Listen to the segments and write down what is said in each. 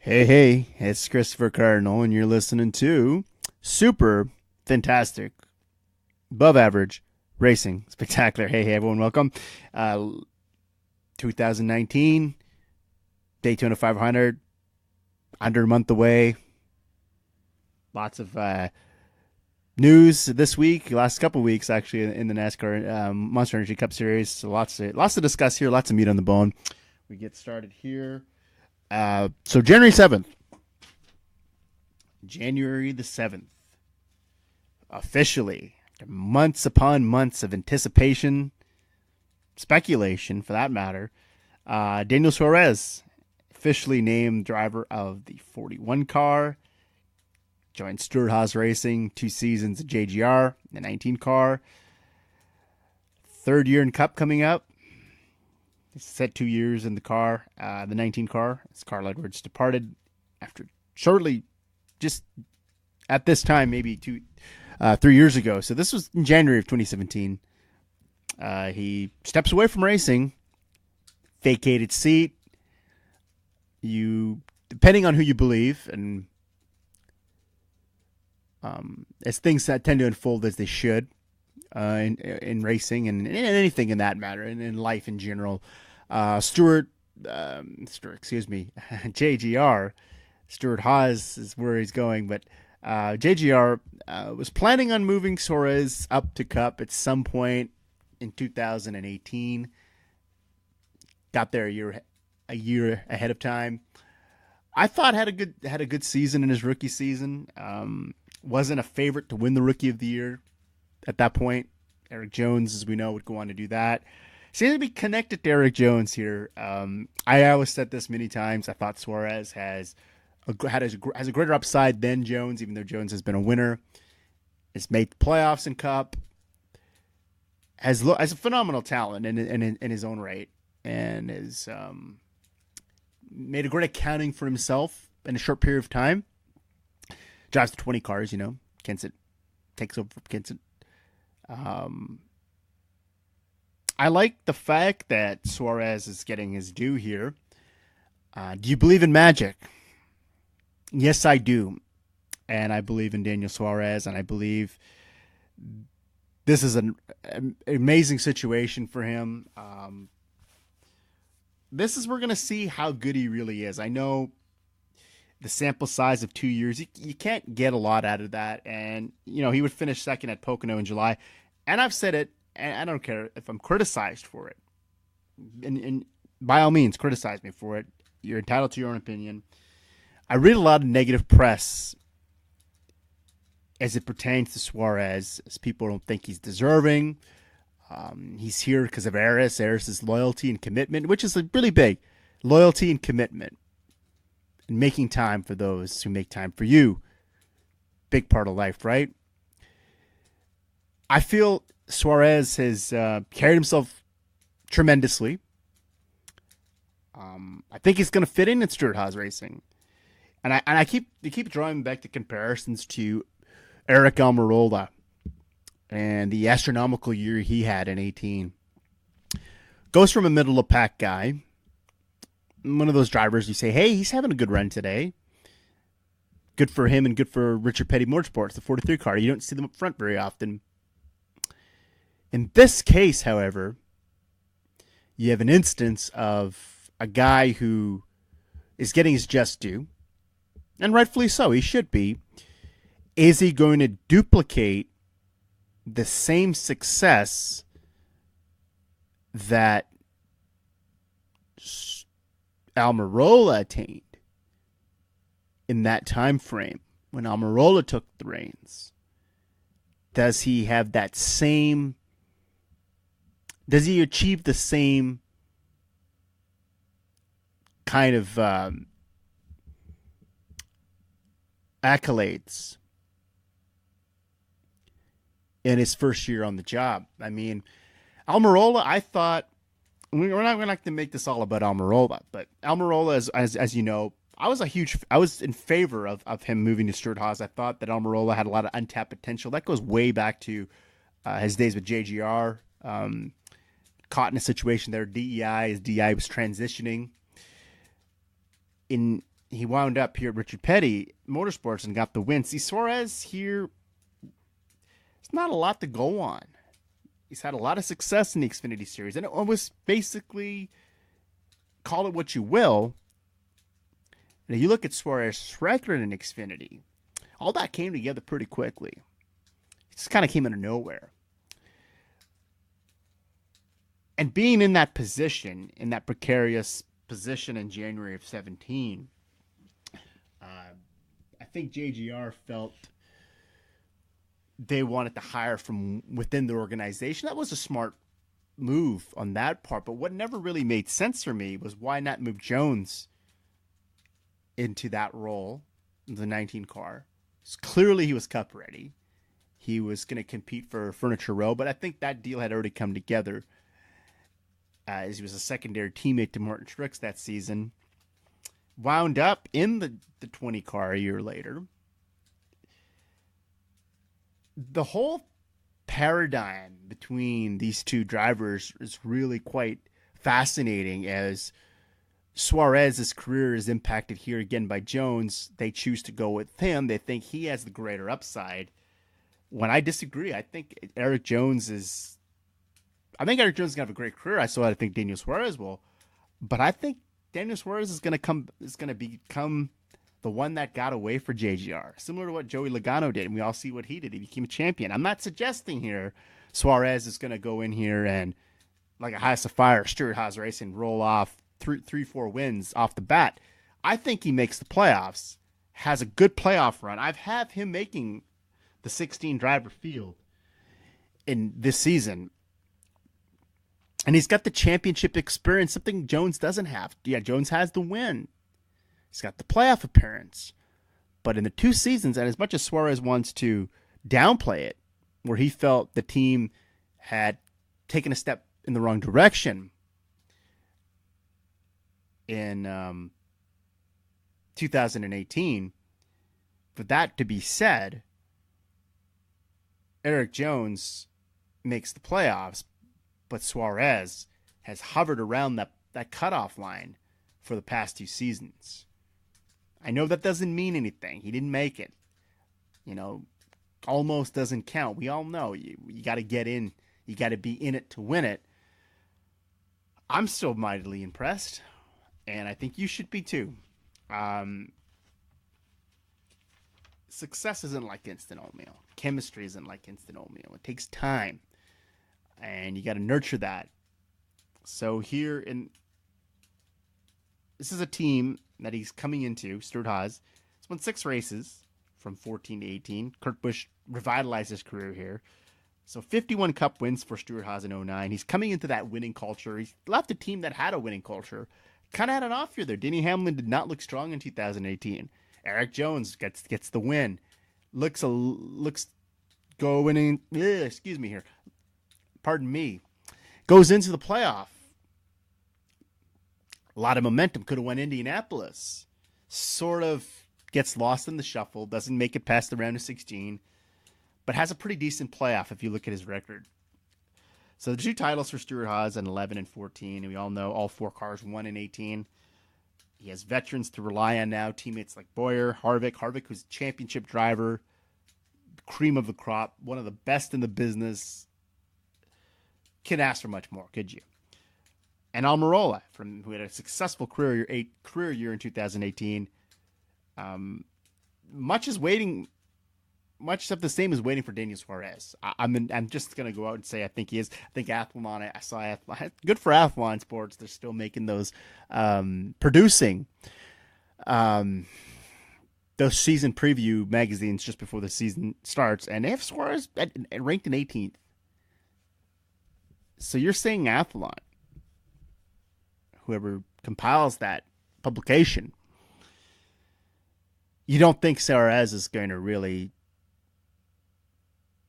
Hey, it's Christopher Cardinal, and you're listening to Super Fantastic, Above Average Racing Spectacular. Hey, everyone, welcome. Uh, 2019 Daytona 500, under a month away. Lots of news this week, last couple of weeks actually in the NASCAR Monster Energy Cup Series. So lots to discuss here, lots of meat on the bone. We get started here. So January the 7th, officially, after months upon months of anticipation, speculation for that matter, Daniel Suarez, officially named driver of the 41 car, joined Stewart-Haas Racing, 2 seasons at JGR, the 19 car, third year in Cup coming up. Set 2 years in the car, the 19 car, as Carl Edwards departed after shortly, just at this time, maybe 3 years ago. So this was in January of 2017. He steps away from racing, vacated seat. Depending on who you believe, and as things that tend to unfold as they should in racing and in anything in that matter, and in life in general. JGR, Stewart-Haas is where he's going, but JGR was planning on moving Suarez up to Cup at some point in 2018. Got there a year ahead of time. I thought had a good season in his rookie season. Wasn't a favorite to win the Rookie of the Year at that point. Eric Jones, as we know, would go on to do that. Seems to be connected to Eric Jones here. I always said this many times. I thought Suarez has a greater upside than Jones, even though Jones has been a winner. Has made the playoffs in Cup. Has a phenomenal talent in his own right, and has made a great accounting for himself in a short period of time. Drives the 20 cars, Kenseth takes over from Kenseth. I like the fact that Suarez is getting his due here. Do you believe in magic? Yes, I do. And I believe in Daniel Suarez, and I believe this is an amazing situation for him. We're going to see how good he really is. I know the sample size of 2 years, you can't get a lot out of that. And, he would finish second at Pocono in July. And I've said it, and I don't care if I'm criticized for it. And by all means, criticize me for it. You're entitled to your own opinion. I read a lot of negative press as it pertains to Suarez, as people don't think he's deserving. He's here because of Eris. Eris' loyalty and commitment, which is really big. Loyalty and commitment. And making time for those who make time for you. Big part of life, right? I feel Suarez has carried himself tremendously. I think he's going to fit in at Stewart-Haas Racing. And I keep drawing back to comparisons to Eric Almirola and the astronomical year he had in 18. Goes from a middle of pack guy, one of those drivers you say, hey, he's having a good run today. Good for him and good for Richard Petty Motorsports, the 43 car. You don't see them up front very often. In this case, however, you have an instance of a guy who is getting his just due, and rightfully so, he should be. Is he going to duplicate the same success that Almirola attained in that time frame when Almirola took the reins? Does he have that same... Does he achieve the same kind of accolades in his first year on the job? I mean, Almirola, I thought, we're not going to make this all about Almirola, but Almirola, as you know, I was in favor of him moving to Stewart-Haas. I thought that Almirola had a lot of untapped potential. That goes way back to his days with JGR. Caught in a situation there, DEI, as DEI was transitioning. In he wound up here at Richard Petty Motorsports and got the win. See, Suarez here, it's not a lot to go on. He's had a lot of success in the Xfinity Series, and it was basically, call it what you will. Now, you look at Suarez's record in Xfinity, all that came together pretty quickly. It just kind of came out of nowhere. And being in that position, in that precarious position in January of 17, I think JGR felt they wanted to hire from within the organization. That was a smart move on that part. But what never really made sense for me was why not move Jones into that role, the 19 car. Clearly he was cup ready. He was going to compete for Furniture Row, but I think that deal had already come together as he was a secondary teammate to Martin Truex that season. Wound up in the 20 car a year later. The whole paradigm between these two drivers is really quite fascinating, as Suarez's career is impacted here again by Jones. They choose to go with him. They think he has the greater upside. When I disagree, I think Eric Jones is going to have a great career. I think Daniel Suarez will, but I think Daniel Suarez is going to become the one that got away for JGR, similar to what Joey Logano did, and we all see what he did. He became a champion. I'm not suggesting here Suarez is going to go in here and, like a house of fire, Stewart-Haas Racing, roll off 3-4 wins off the bat. I think he makes the playoffs, has a good playoff run. I've had him making the 16 driver field in this season. And he's got the championship experience, something Jones doesn't have. Yeah, Jones has the win. He's got the playoff appearance. But in the 2 seasons, and as much as Suarez wants to downplay it, where he felt the team had taken a step in the wrong direction in 2018, for that to be said, Eric Jones makes the playoffs, but Suarez has hovered around that cutoff line for the past 2 seasons. I know that doesn't mean anything. He didn't make it. Almost doesn't count. We all know you got to get in. You got to be in it to win it. I'm still mightily impressed, and I think you should be too. Success isn't like instant oatmeal. Chemistry isn't like instant oatmeal. It takes time. And you got to nurture that. So this is a team that he's coming into, Stewart-Haas. He's won 6 races from 14 to 18. Kurt Busch revitalized his career here. So 51 Cup wins for Stewart-Haas in 09. He's coming into that winning culture. He left a team that had a winning culture. Kind of had an off year there. Denny Hamlin did not look strong in 2018. Eric Jones gets the win. Looks going in. Excuse me here. Pardon me. Goes into the playoff. A lot of momentum. Could have won Indianapolis. Sort of gets lost in the shuffle. Doesn't make it past the round of 16. But has a pretty decent playoff if you look at his record. So the 2 titles for Stewart-Haas in 11 and 14. And we all know all 4 cars won in 18. He has veterans to rely on now. Teammates like Boyer, Harvick. Harvick, who's a championship driver. Cream of the crop. One of the best in the business. Can't ask for much more, could you? And Almirola, who had a successful career year in 2018. Much of the same is waiting for Daniel Suarez. I'm just going to go out and say I think he is. I think Athlon, I saw Athlon. Good for Athlon Sports. They're still making those, producing those season preview magazines just before the season starts. And they have Suarez ranked in 18th. So you're saying Athlon, whoever compiles that publication, you don't think Suarez is going to really,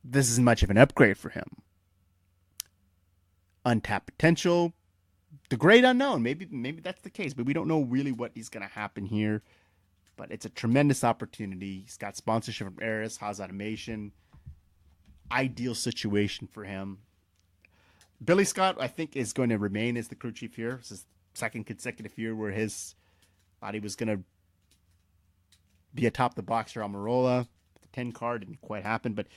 this is much of an upgrade for him. Untapped potential, the great unknown. Maybe that's the case, but we don't know really what is going to happen here. But it's a tremendous opportunity. He's got sponsorship from Aris, Haas Automation. Ideal situation for him. Billy Scott, I think, is going to remain as the crew chief here. This is second consecutive year where his thought he was going to be atop the Boxer Almirola. The 10 car didn't quite happen, but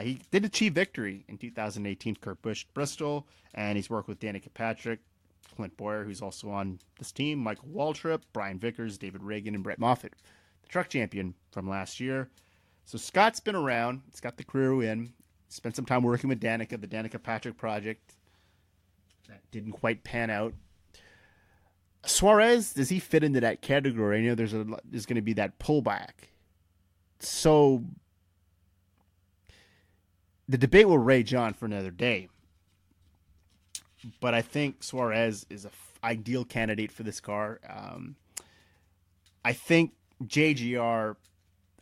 he did achieve victory in 2018. Kurt Busch, Bristol, and he's worked with Danica Patrick, Clint Boyer, who's also on this team, Michael Waltrip, Brian Vickers, David Reagan, and Brett Moffitt, the truck champion from last year. So Scott's been around. He's got the career win. Spent some time working with Danica, the Danica Patrick project. That didn't quite pan out. Suarez, does he fit into that category? You know, there's going to be that pullback. So the debate will rage on for another day. But I think Suarez is an ideal candidate for this car. I think JGR,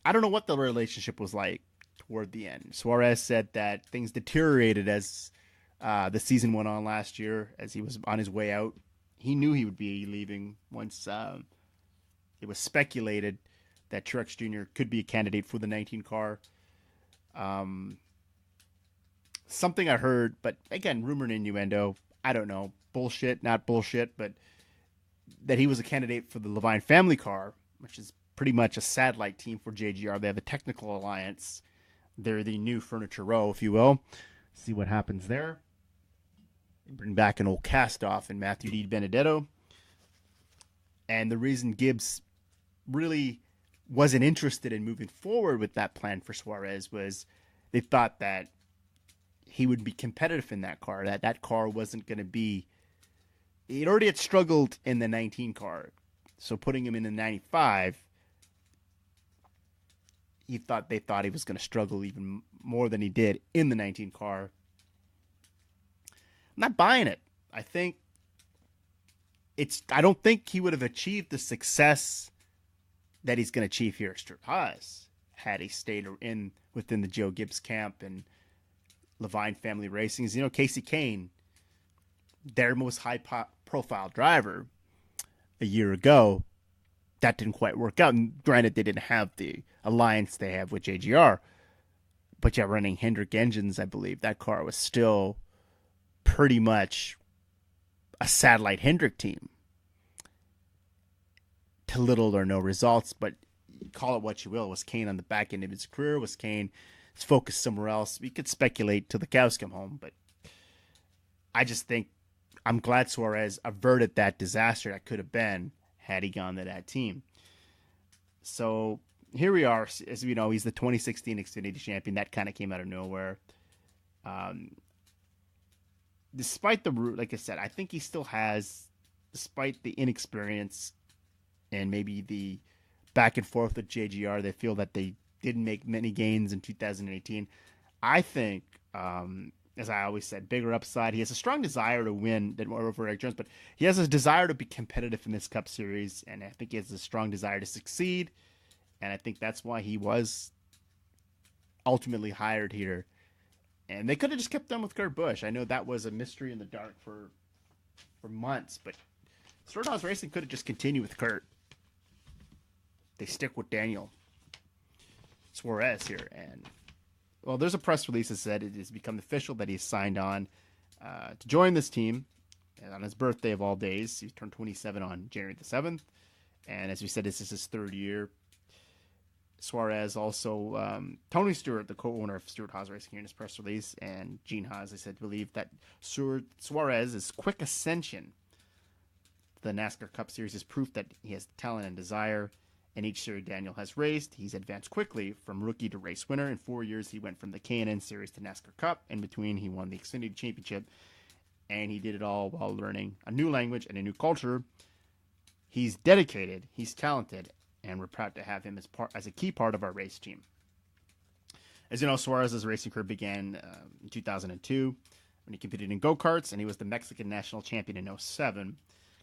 I don't know what the relationship was like toward the end. Suarez said that things deteriorated as the season went on last year, as he was on his way out. He knew he would be leaving once it was speculated that Truex Jr. could be a candidate for the 19 car. Something I heard, but again, rumor and innuendo. I don't know. Bullshit, not bullshit, but that he was a candidate for the Levine family car, which is pretty much a satellite team for JGR. They have a technical alliance. They're the new Furniture Row, if you will. See what happens there. Bring back an old cast-off in Matthew D. Benedetto. And the reason Gibbs really wasn't interested in moving forward with that plan for Suarez was they thought that he would be competitive in that car, that car wasn't going to be... He already had struggled in the 19 car. So putting him in the 95, they thought he was going to struggle even more than he did in the 19 car. I'm not buying it. I don't think he would have achieved the success that he's going to achieve here at Stuart-Haas had he stayed within the Joe Gibbs camp and Levine Family Racing. You know, Casey Kane, their most high-profile driver a year ago, that didn't quite work out. And granted, they didn't have the alliance they have with JGR, but yeah, running Hendrick engines, I believe that car was still pretty much a satellite Hendrick team to little or no results. But call it what you will. Was Kane on the back end of his career? Was Kane focused somewhere else? We could speculate till the cows come home, but I just think I'm glad Suarez averted that disaster that could have been had he gone to that team. So here we are. As we know, he's the 2016 Xfinity champion. That kind of came out of nowhere. Despite like I said, I think he still has, despite the inexperience and maybe the back and forth with JGR, they feel that they didn't make many gains in 2018. I think, as I always said, bigger upside. He has a strong desire to win than over Eric Jones, but he has a desire to be competitive in this Cup Series, and I think he has a strong desire to succeed, and I think that's why he was ultimately hired here. And they could have just kept them with Kurt Busch. I know that was a mystery in the dark for months, but Stuart-Haas Racing could have just continued with Kurt. They stick with Daniel Suarez here, and well, there's a press release that said it has become official that he's signed on to join this team. And on his birthday of all days, he turned 27 on January the 7th, and as we said, this is his third year. Suarez also, Tony Stewart, the co-owner of Stuart-Haas Racing, here in his press release, and Gene Haas, they said, believe that Suarez's quick ascension to the NASCAR Cup Series is proof that he has talent and desire. In each series Daniel has raced, he's advanced quickly from rookie to race winner. In 4 years, he went from the K&N Series to NASCAR Cup. In between, he won the Xfinity Championship, and he did it all while learning a new language and a new culture. He's dedicated, he's talented, and we're proud to have him as a key part of our race team. As you know, Suarez's racing career began in 2002 when he competed in go-karts, and he was the Mexican national champion in 2007.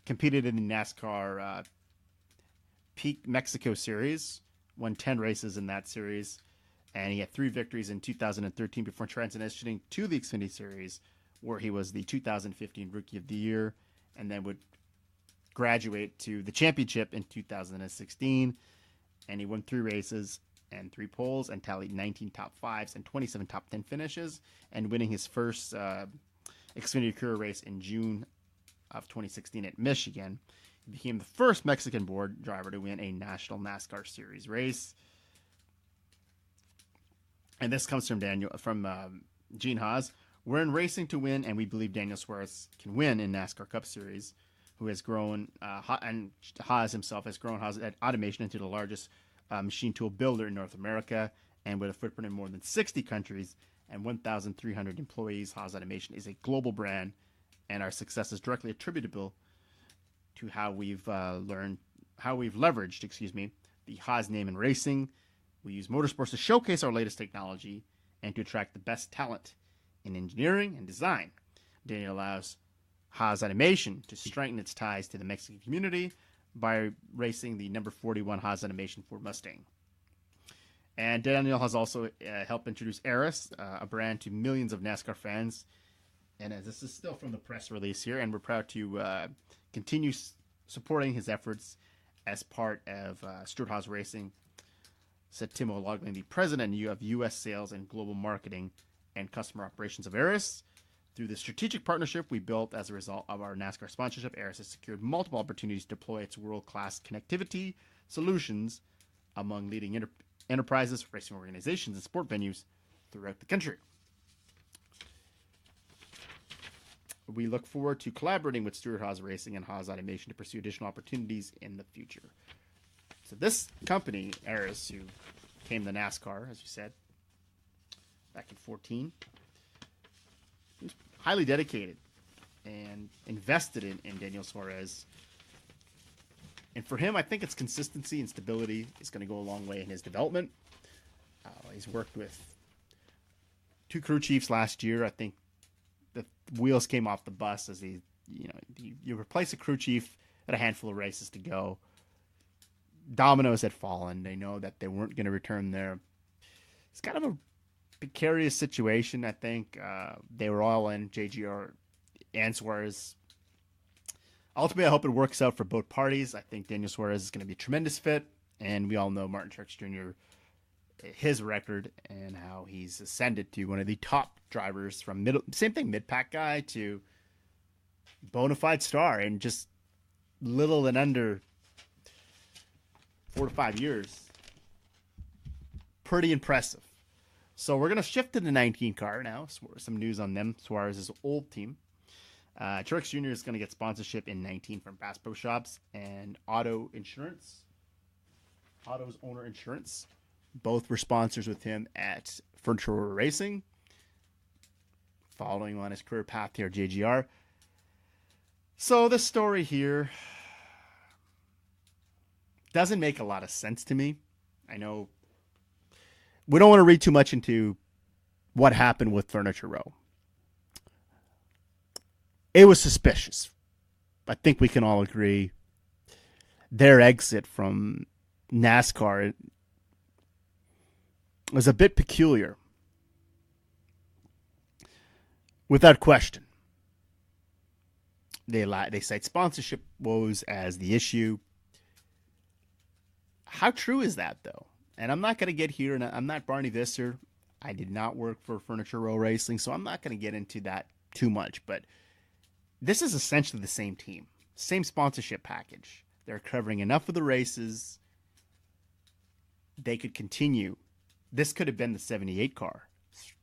Competed in the NASCAR Peak Mexico Series, won 10 races in that series, and he had 3 victories in 2013 before transitioning to the Xfinity Series, where he was the 2015 Rookie of the Year, and then would graduate to the championship in 2016, and he won 3 races and 3 poles and tallied 19 top 5s and 27 top 10 finishes, and winning his first Xfinity Career race in June of 2016 at Michigan. became the first Mexican-born driver to win a national NASCAR Series race. And this comes from Gene Haas. We're in racing to win, and we believe Daniel Suarez can win in NASCAR Cup Series, who has grown, and Haas himself has grown Haas Automation into the largest machine tool builder in North America, and with a footprint in more than 60 countries and 1,300 employees. Haas Automation is a global brand, and our success is directly attributable to how we've leveraged, the Haas name in racing. We use motorsports to showcase our latest technology and to attract the best talent in engineering and design. Daniel allows Haas Automation to strengthen its ties to the Mexican community by racing the number 41 Haas Automation Ford Mustang. And Daniel has also helped introduce Eris, a brand to millions of NASCAR fans. And this is still from the press release here, and we're proud to continue supporting his efforts as part of Stuart Haas Racing, said Tim O'Loughlin, the president of U.S. Sales and Global Marketing and Customer Operations of Eris. Through the strategic partnership we built as a result of our NASCAR sponsorship, Eris has secured multiple opportunities to deploy its world-class connectivity solutions among leading enterprises, racing organizations, and sport venues throughout the country. We look forward to collaborating with Stuart Haas Racing and Haas Automation to pursue additional opportunities in the future. So this company, Eris, who came to NASCAR, as you said, back in 2014, was highly dedicated and invested in Daniel Suarez. And for him, I think it's consistency and stability is going to go a long way in his development. He's worked with 2 crew chiefs last year. I think the wheels came off the bus as you replace a crew chief at a handful of races to go. Dominoes had fallen. They know that they weren't going to return there. It's kind of a precarious situation. I think they were all in, JGR and Suarez. Ultimately, I hope it works out for both parties. I think Daniel Suarez is going to be a tremendous fit, and we all know Martin Truex Jr., his record, and how he's ascended to one of the top drivers from mid-pack guy to bona fide star in just little and under 4 to 5 years. Pretty impressive. So we're going to shift to the 19 car now. Some news on them. Suarez's old team. Truex Jr. is going to get sponsorship in 19 from Bass Pro Shops and Autos Owner Insurance. Both were sponsors with him at Furniture Row Racing, following on his career path here at JGR. So this story here doesn't make a lot of sense to me. I know we don't want to read too much into what happened with Furniture Row. It was suspicious. I think we can all agree their exit from NASCAR was a bit peculiar. Without question. They cite sponsorship woes as the issue. How true is that, though? And I'm not going to get here, and I'm not Barney Visser. I did not work for Furniture Row Racing, so I'm not going to get into that too much. But this is essentially the same team, same sponsorship package. They're covering enough of the races. They could continue. This could have been the 78 car.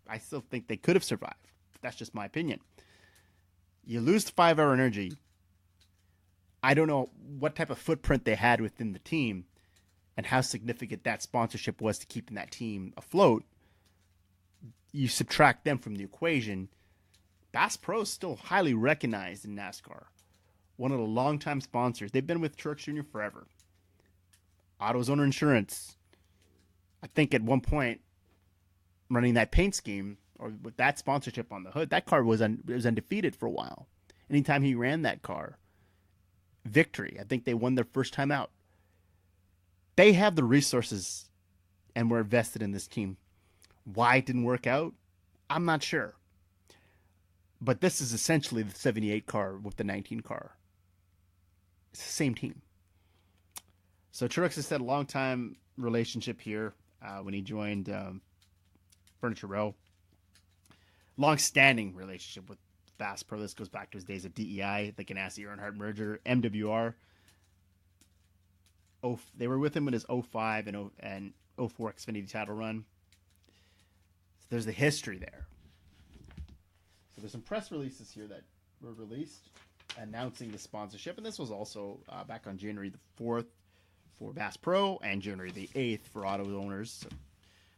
I still think they could have survived. That's just my opinion. You lose the 5-hour energy. I don't know what type of footprint they had within the team and how significant that sponsorship was to keeping that team afloat. You subtract them from the equation. Bass Pro is still highly recognized in NASCAR. One of the longtime sponsors. They've been with Truex Jr. forever. Autos Owner Insurance. I think at one point, running that paint scheme, or with that sponsorship on the hood, that car was undefeated for a while. Anytime he ran that car, victory. I think they won their first time out. They have the resources and were invested in this team. Why it didn't work out, I'm not sure. But this is essentially the 78 car with the 19 car. It's the same team. So Truex has had a long-time relationship here when he joined Furniture Row. Long-standing relationship with Bass Pro. This goes back to his days at DEI, the Ganassi Earnhardt merger, MWR. they were with him in his 05 and 04 Xfinity title run. So there's the history there. So there's some press releases here that were released announcing the sponsorship, and this was also back on January the 4th for Bass Pro and January the 8th for auto owners. So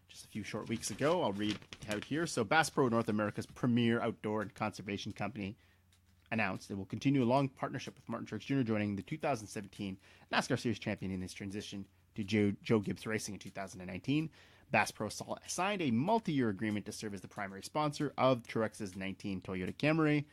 just a few short weeks ago, I'll read out here. So Bass Pro, North America's premier outdoor and conservation company, announced it will continue a long partnership with Martin Truex Jr. joining the 2017 NASCAR Series champion in his transition to Joe Gibbs Racing in 2019. Bass Pro signed a multi-year agreement to serve as the primary sponsor of Truex's 19 Toyota Camry.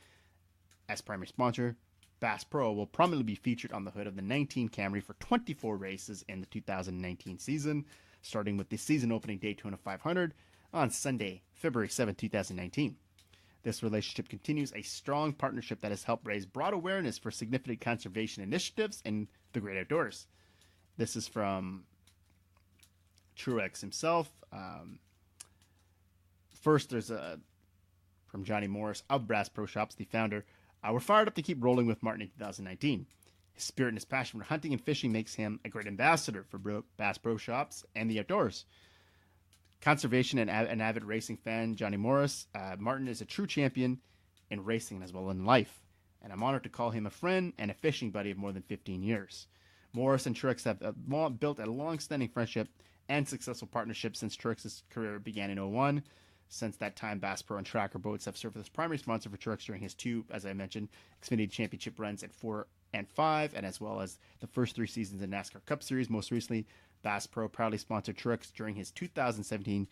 As primary sponsor, Bass Pro will prominently be featured on the hood of the 19 Camry for 24 races in the 2019 season, starting with the season-opening Daytona 500 on Sunday, February 7, 2019. This relationship continues a strong partnership that has helped raise broad awareness for significant conservation initiatives in the great outdoors. This is from Truex himself. First, there's from Johnny Morris of Bass Pro Shops, the founder. We're fired up to keep rolling with Martin in 2019. His spirit and his passion for hunting and fishing makes him a great ambassador for Bass Pro Shops and the outdoors. Conservation and an avid racing fan, Johnny Morris, Martin is a true champion in racing as well as in life, and I'm honored to call him a friend and a fishing buddy of more than 15 years. Morris and Truex have built a long-standing friendship and successful partnership since Truex's career began in 2001. Since that time, Bass Pro and Tracker Boats have served as primary sponsor for Truex during his two, as I mentioned, Xfinity Championship runs at 4 and 5, and as well as the first 3 seasons in NASCAR Cup Series. Most recently, Bass Pro proudly sponsored Truex during his 2017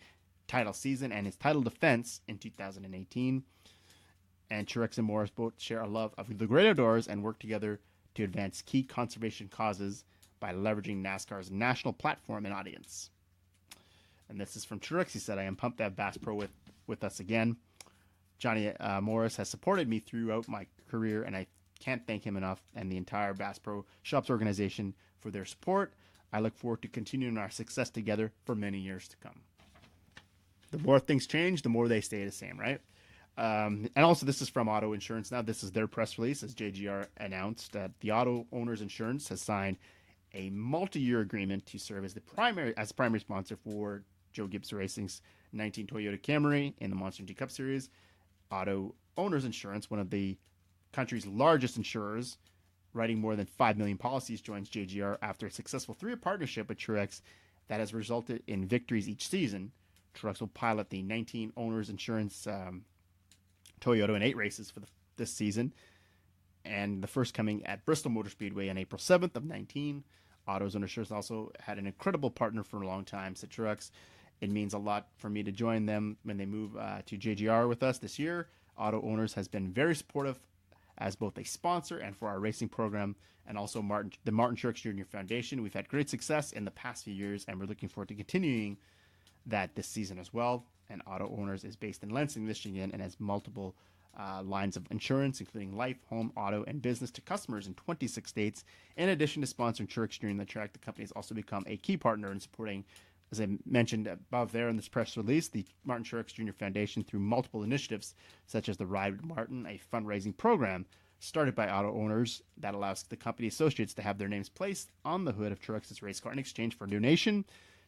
title season and his title defense in 2018. And Truex and Morris both share a love of the great outdoors and work together to advance key conservation causes by leveraging NASCAR's national platform and audience. And this is from Truex. He said, I am pumped to have Bass Pro with us again. Johnny Morris has supported me throughout my career, and I can't thank him enough and the entire Bass Pro Shops organization for their support. I look forward to continuing our success together for many years to come. The more things change, the more they stay the same, right? And also, this is from Auto Insurance. Now, this is their press release, as JGR announced that the Auto Owners Insurance has signed a multi-year agreement to serve as primary sponsor for Joe Gibbs Racing's 19 Toyota Camry in the Monster Energy Cup Series. Auto Owners Insurance, one of the country's largest insurers, writing more than 5 million policies, joins JGR after a successful 3-year partnership with Truex that has resulted in victories each season. Truex will pilot the 19 Owners Insurance Toyota in 8 races for this season, and the first coming at Bristol Motor Speedway on April 7th of 19. Autos Owners Insurance also had an incredible partner for a long time, said Truex. It means a lot for me to join them when they move to JGR with us this year. Auto Owners has been very supportive as both a sponsor and for our racing program, and also the Martin Truex Jr. Foundation. We've had great success in the past few years, and we're looking forward to continuing that this season as well. And Auto Owners is based in Lansing, Michigan, and has multiple lines of insurance, including life, home, auto, and business to customers in 26 states. In addition to sponsoring Truex during the track, the company has also become a key partner in supporting, as I mentioned above there in this press release, the Martin Truex Jr. Foundation through multiple initiatives, such as the Ride with Martin, a fundraising program started by auto owners that allows the company associates to have their names placed on the hood of Truex's race car in exchange for a donation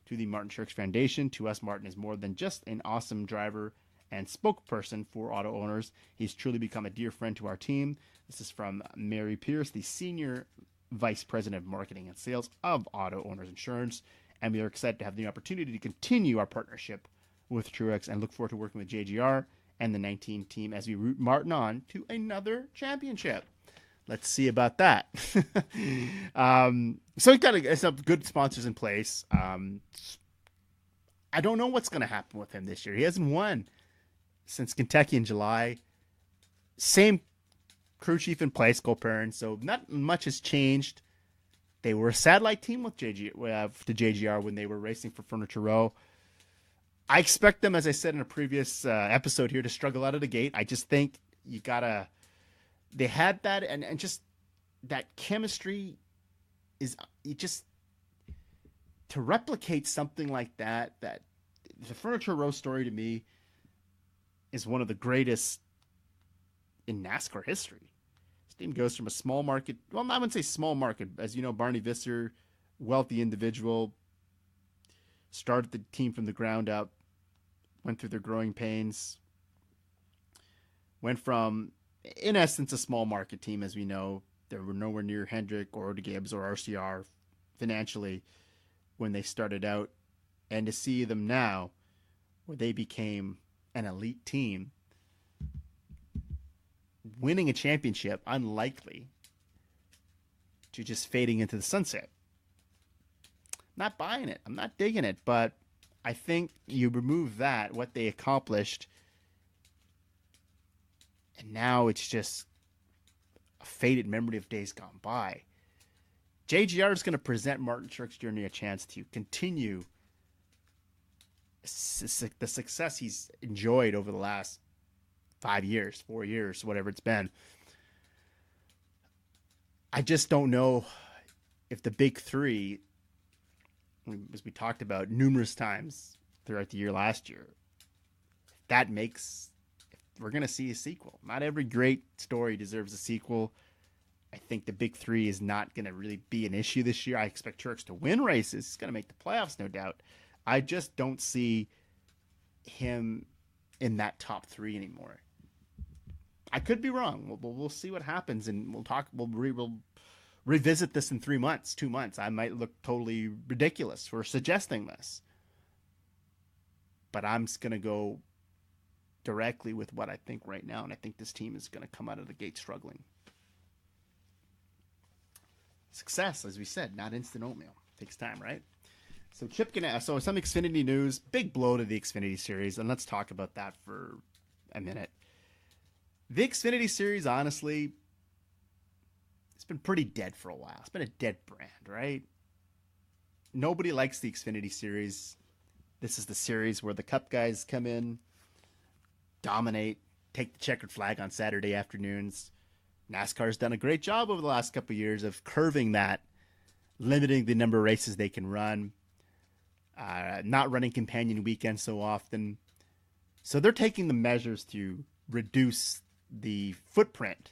to the Martin Truex Foundation. To us, Martin is more than just an awesome driver and spokesperson for auto owners. He's truly become a dear friend to our team. This is from Mary Pierce, the Senior Vice President of Marketing and Sales of Auto Owners Insurance. And we are excited to have the opportunity to continue our partnership with Truex and look forward to working with JGR and the 19 team as we root Martin on to another championship. Let's see about that. So we've got some good sponsors in place. I don't know what's going to happen with him this year. He hasn't won since Kentucky in July. Same crew chief in place, Cole Perrin, so not much has changed. They were a satellite team with to JGR when they were racing for Furniture Row. I expect them, as I said in a previous episode here, to struggle out of the gate. I just think they had that, and just that chemistry is to replicate something like that the Furniture Row story to me is one of the greatest in NASCAR history. This team goes from a small market, well, I wouldn't say small market, as you know, Barney Visser wealthy individual, started the team from the ground up, went through their growing pains, went from, in essence, a small market team, as we know. They were nowhere near Hendrick or Gibbs or RCR financially when they started out. And to see them now, where they became an elite team, winning a championship, unlikely, to just fading into the sunset. Not buying it. I'm not digging it, but I think you remove that, what they accomplished, and now it's just a faded memory of days gone by. JGR is going to present Martin Truex Jr. a chance to continue the success he's enjoyed over the last 5 years, 4 years, whatever it's been. I just don't know if the big three, as we talked about numerous times throughout the year last year, that makes, we're going to see a sequel. Not every great story deserves a sequel. I think the big three is not going to really be an issue this year. I expect Truex to win races. He's going to make the playoffs, no doubt. I just don't see him in that top three anymore. I could be wrong. We'll see what happens, and we'll talk. We'll revisit this in 3 months, 2 months. I might look totally ridiculous for suggesting this, but I'm just going to go directly with what I think right now, and I think this team is going to come out of the gate struggling. Success, as we said, not instant oatmeal. Takes time, right? So Chip Ganassi, so some Xfinity news, big blow to the Xfinity Series, and let's talk about that for a minute. The Xfinity Series, honestly, it's been pretty dead for a while. It's been a dead brand, right? Nobody likes the Xfinity Series. This is the series where the Cup guys come in, dominate, take the checkered flag on Saturday afternoons. NASCAR's done a great job over the last couple of years of curving that, limiting the number of races they can run, not running companion weekends so often. So they're taking the measures to reduce the footprint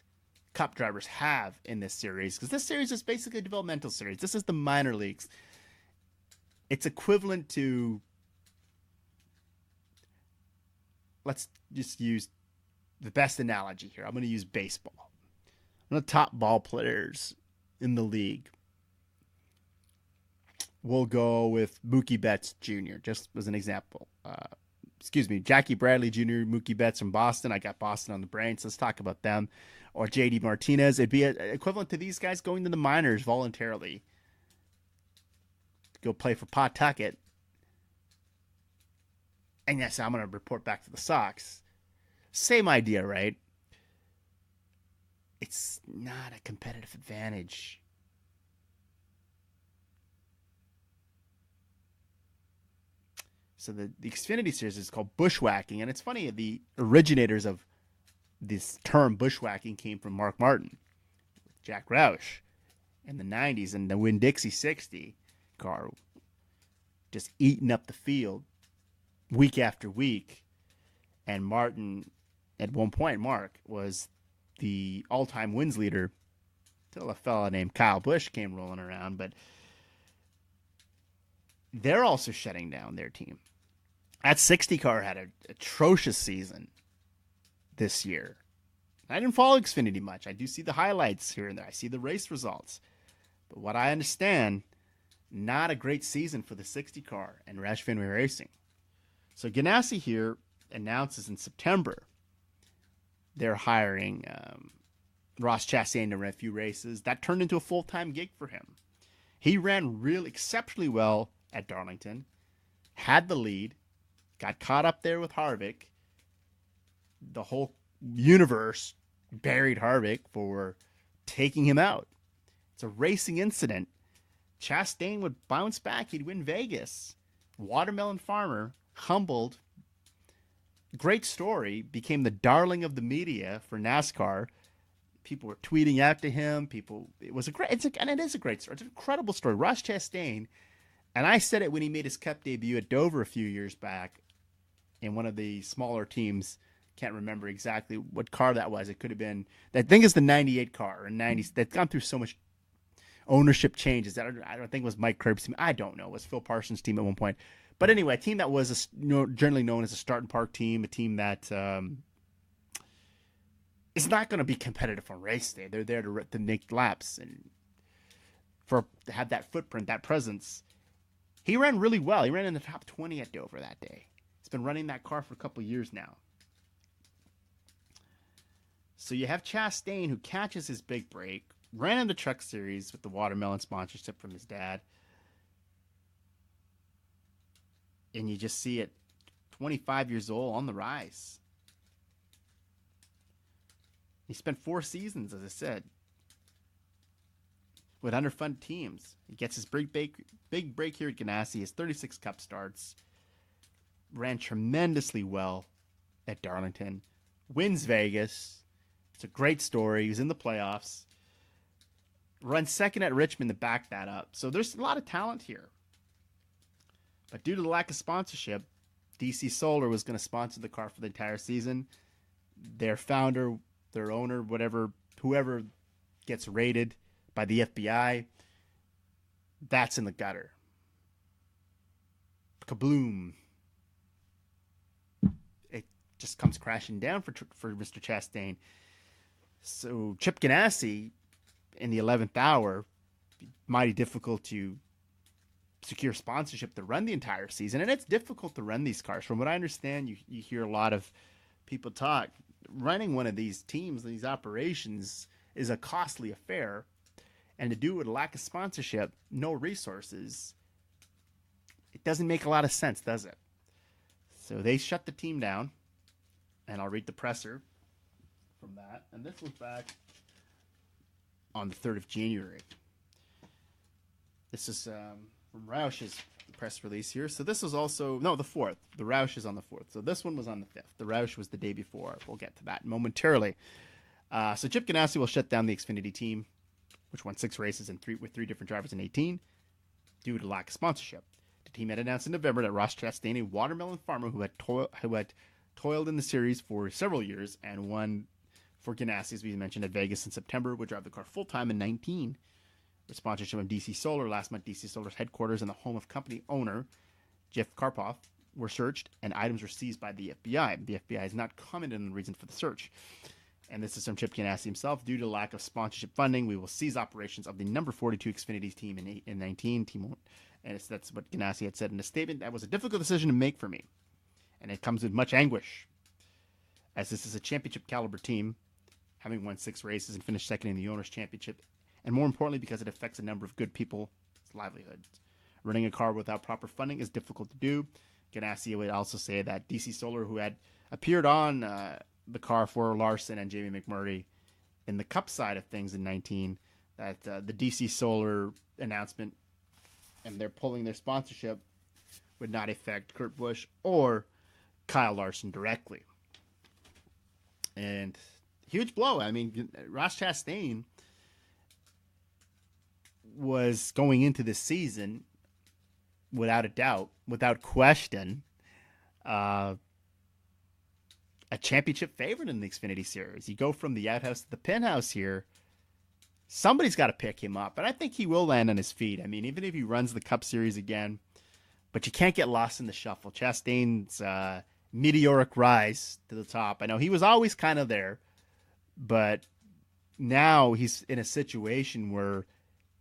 Cup drivers have in this series, because this series is basically a developmental series. This is the minor leagues. It's equivalent to, let's just use the best analogy here. I'm going to use baseball. One of the top ball players in the league, we'll go with Mookie Betts Jr., just as an example. Jackie Bradley Jr., Mookie Betts from Boston. I got Boston on the brain, so let's talk about them. Or JD Martinez. It'd be equivalent to these guys going to the minors voluntarily. Go play for Pawtucket. And yes, I'm going to report back to the Sox. Same idea, right? It's not a competitive advantage. So the Xfinity Series is called bushwhacking. And it's funny, the originators of this term bushwhacking came from Mark Martin, Jack Roush, in the 90s, and the Winn-Dixie 60 car, just eating up the field week after week. And Martin, at one point, Mark, was the all-time wins leader till a fella named Kyle Busch came rolling around. But they're also shutting down their team. That 60 car had an atrocious season this year. I didn't follow Xfinity much. I do see the highlights here and there. I see the race results. But what I understand, not a great season for the 60 car and Roush Fenway Racing. So Ganassi here announces in September they're hiring Ross Chastain to run a few races. That turned into a full-time gig for him. He ran really exceptionally well at Darlington, had the lead, got caught up there with Harvick. The whole universe buried Harvick for taking him out. It's a racing incident. Chastain would bounce back. He'd win Vegas. Watermelon farmer, humbled. Great story. Became the darling of the media for NASCAR. People were tweeting out to him. It is a great story. It's an incredible story. Ross Chastain, and I said it when he made his Cup debut at Dover a few years back in one of the smaller teams. Can't remember exactly what car that was. It could have been, I think it's the 98 car in 90s. That's gone through so much ownership changes. I don't think it was Mike Curb's team. I don't know. It was Phil Parsons' team at one point. But anyway, a team that was generally known as a start and park team, a team that is not going to be competitive on race day. They're there to make laps and to have that footprint, that presence. He ran really well. He ran in the top 20 at Dover that day. He's been running that car for a couple of years now. So you have Chastain, who catches his big break, ran in the Truck Series with the watermelon sponsorship from his dad. And you just see it, 25 years old, on the rise. He spent 4 seasons, as I said, with underfunded teams. He gets his big break here at Ganassi. His 36 Cup starts. Ran tremendously well at Darlington. Wins Vegas. It's a great story. He was in the playoffs. Runs second at Richmond to back that up. So there's a lot of talent here. But due to the lack of sponsorship, DC Solar was going to sponsor the car for the entire season. Their founder, their owner, whoever gets raided by the FBI, that's in the gutter. Kabloom. It just comes crashing down for Mr. Chastain. So Chip Ganassi, in the 11th hour, mighty difficult to secure sponsorship to run the entire season. And it's difficult to run these cars. From what I understand, you hear a lot of people talk. Running one of these teams, these operations, is a costly affair. And to do it with a lack of sponsorship, no resources, it doesn't make a lot of sense, does it? So they shut the team down. And I'll read the presser from that. And this was back on the 3rd of January. This is from Roush's press release here. So this was also, no, the 4th. The Roush is on the 4th. So this one was on the 5th. The Roush was the day before. We'll get to that momentarily. So Chip Ganassi will shut down the Xfinity team, which won 6 races with 3 different drivers in 18, due to lack of sponsorship. The team had announced in November that Roush Chastain, a watermelon farmer who had toiled in the series for several years and won for Ganassi, as we mentioned, at Vegas in September, would drive the car full-time in 19. With sponsorship of DC Solar, last month DC Solar's headquarters and the home of company owner Jeff Karpoff were searched, and items were seized by the FBI. The FBI has not commented on the reason for the search. And this is from Chip Ganassi himself. Due to lack of sponsorship funding, we will cease operations of the number 42 Xfinity team in 19. And that's what Ganassi had said in a statement. That was a difficult decision to make for me. And it comes with much anguish, as this is a championship caliber team, having won 6 races and finished second in the Owners' Championship. And more importantly, because it affects a number of good people's livelihoods. Running a car without proper funding is difficult to do. Ganassi would also say that DC Solar, who had appeared on the car for Larson and Jamie McMurray in the Cup side of things in 19, that the DC Solar announcement and they're pulling their sponsorship would not affect Kurt Busch or Kyle Larson directly. And huge blow. I mean, Roush Chastain was going into this season, without a doubt, without question, a championship favorite in the Xfinity Series. You go from the outhouse to the penthouse here. Somebody's got to pick him up, but I think he will land on his feet. I mean, even if he runs the Cup Series again, but you can't get lost in the shuffle. Chastain's meteoric rise to the top. I know he was always kind of there, but now he's in a situation where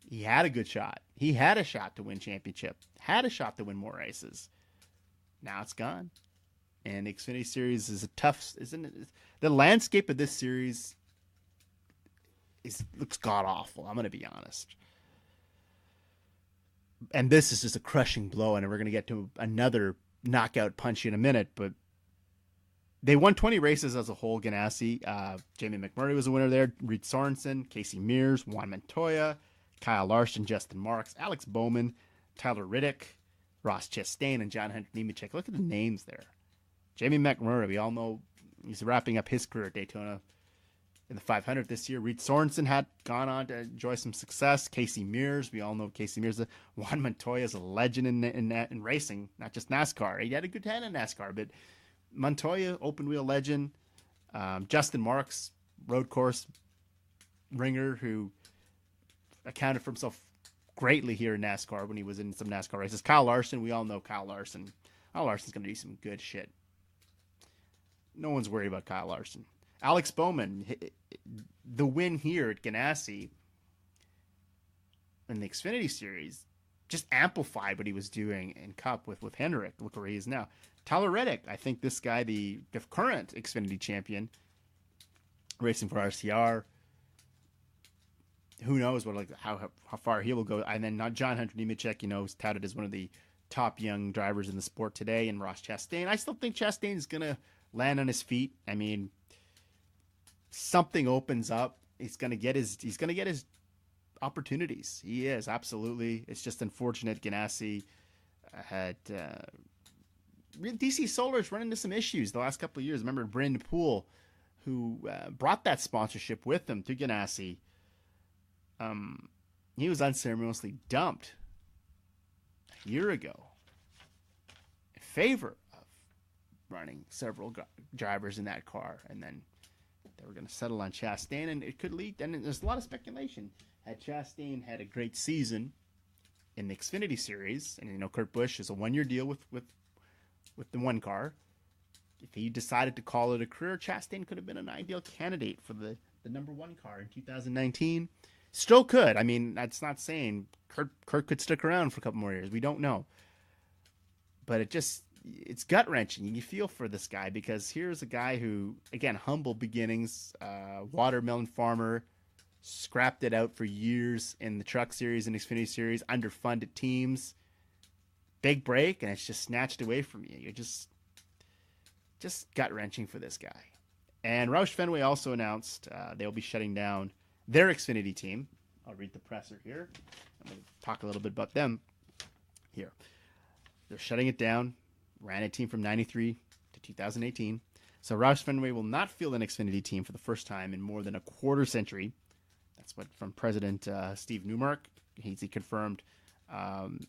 he had a good shot. He had a shot to win championship, had a shot to win more races. Now it's gone. And the Xfinity Series is a tough, isn't it? The landscape of this series looks god-awful. I'm going to be honest. And this is just a crushing blow, and we're going to get to another knockout punch in a minute, but they won 20 races as a whole, Ganassi. Jamie McMurray was a winner there. Reed Sorensen, Casey Mears, Juan Montoya, Kyle Larson, Justin Marks, Alex Bowman, Tyler Riddick, Ross Chastain, and John Hunter Nemechek. Look at the names there. Jamie McMurray, we all know he's wrapping up his career at Daytona in the 500 this year. Reed Sorensen had gone on to enjoy some success. Casey Mears, we all know Casey Mears. Juan Montoya is a legend in racing, not just NASCAR. He had a good hand in NASCAR, but Montoya, open wheel legend. Justin Marks, road course ringer, who accounted for himself greatly here in NASCAR when he was in some NASCAR races. Kyle Larson, we all know Kyle Larson. Kyle Larson's going to do some good shit. No one's worried about Kyle Larson. Alex Bowman, the win here at Ganassi in the Xfinity Series just amplified what he was doing in Cup with Hendrick. Look where he is now. Tyler Reddick, I think this guy, the current Xfinity champion, racing for RCR. Who knows how far he will go. And then not John Hunter Nemechek, is touted as one of the top young drivers in the sport today, and Ross Chastain. I still think Chastain is going to land on his feet. I mean, something opens up. He's going to get his opportunities. He is, absolutely. It's just unfortunate Ganassi had DC Solar's run into some issues the last couple of years. Remember Brandon Poole, who brought that sponsorship with him to Ganassi. He was unceremoniously dumped a year ago in favor of running several drivers in that car, and then they were going to settle on Chastain, and it could lead. And there's a lot of speculation. Had Chastain had a great season in the Xfinity Series, and Kurt Busch is a 1-year deal with the one car. If he decided to call it a career, Chastain could have been an ideal candidate for the number 1 car in 2019. Still could. I mean, that's not saying Kurt could stick around for a couple more years. We don't know. But it's gut-wrenching. You feel for this guy, because here's a guy who, again, humble beginnings, watermelon farmer, scrapped it out for years in the Truck Series and Xfinity Series, underfunded teams. Big break, and it's just snatched away from you. You're just gut-wrenching for this guy. And Roush Fenway also announced they'll be shutting down their Xfinity team. I'll read the presser here. I'm going to talk a little bit about them here. They're shutting it down. Ran a team from 93 to 2018. So Roush Fenway will not field an Xfinity team for the first time in more than a quarter century. That's what from President Steve Newmark. He confirmed on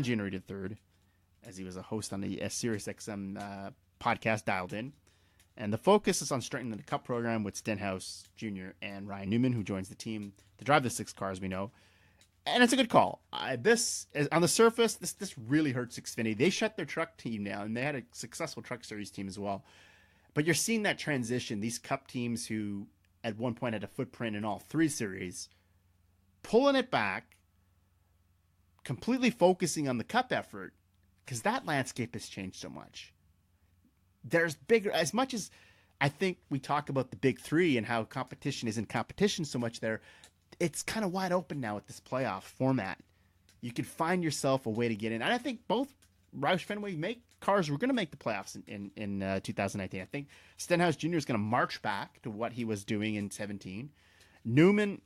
January the 3rd, as he was a host on the SiriusXM podcast Dialed In. And the focus is on strengthening the Cup program with Stenhouse Jr. and Ryan Newman, who joins the team to drive the 6 cars we know. And it's a good call. This is, on the surface, this really hurts Xfinity. They shut their truck team down, and they had a successful Truck Series team as well. But you're seeing that transition. These Cup teams who at one point had a footprint in all 3 series, pulling it back, completely focusing on the Cup effort, because that landscape has changed so much. There's bigger, as much as I think we talk about the big 3 and how competition isn't competition so much there, it's kind of wide open now with this playoff format. You can find yourself a way to get in. And I think both Roush Fenway cars were going to make the playoffs in 2019. I think Stenhouse Jr. is going to march back to what he was doing in 17. Newman